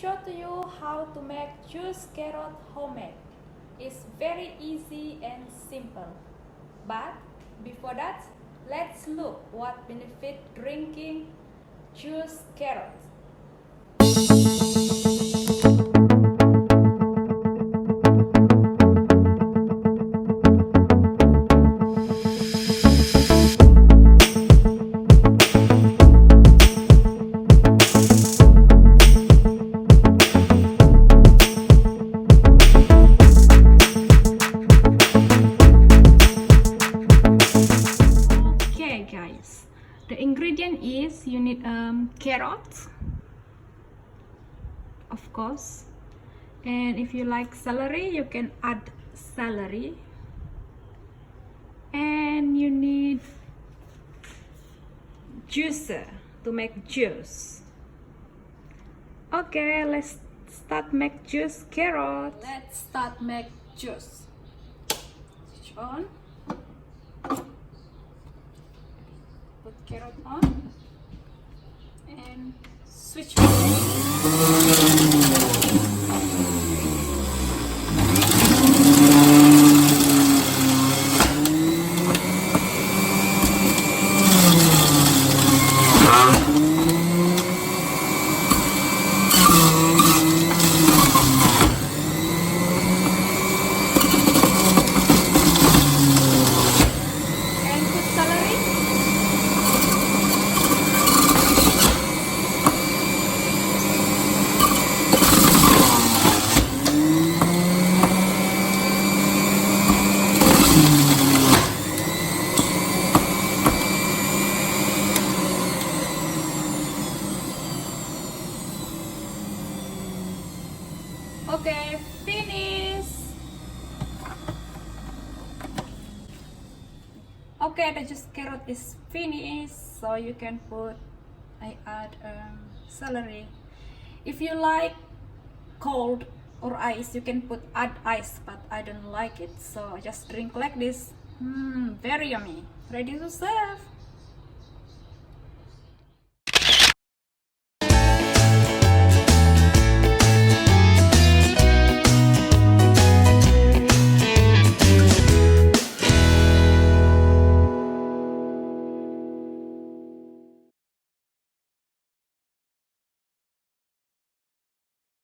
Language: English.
show to you how to make juice carrot homemade. It's very easy and simple. But before that, let's look what benefit drinking juice carrot. Okay guys, the ingredient is you need carrot, of course, and if you like celery you can add celery, and you need juicer to make juice. Okay, let's start make juice carrot. Let's start make juice. Switch on. Put carrot on and switch on. Okay, finish. Okay, the juice carrot is finished, so you can put, I add celery. If you like cold or ice, you can add ice, but I don't like it, so just drink like this. Very yummy. Ready to serve.